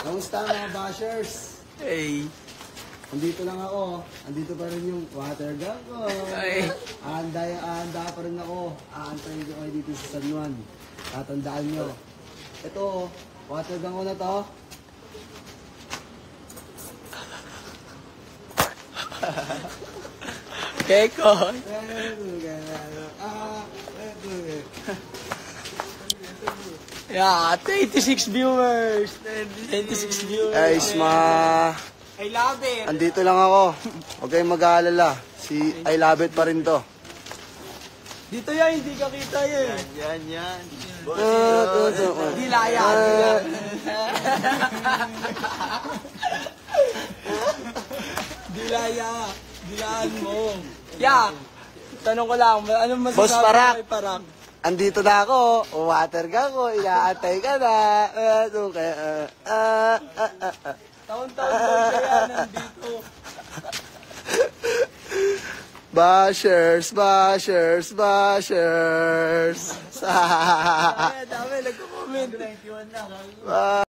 Kamusta mga bashers? Hey. Andito lang ako. Andito pa rin yung water gun ko. Ay. Ahanda pa rin ako. Aantayin ko kayo dito sa San Juan. Tatandaan nyo. Ito, water gun ko na to. Kekon. Yeah, 26 viewers. 26 viewers. Guys, I love it. andito lang ako. Huwag kayong mag-aalala. Si I love it pa rin to. Dito yan, hindi ka kita yan. Yan. Dilaya. Dilaya. Dilaan mo. Yeah. Tanong ko lang, anong masasabi Boss Parak. kay Parak? Andito na ako. Water gun ko. Inaantay ka na. Taon-taon daw kaya nandito. Bashers. Dami, nagko-comment. 91 na.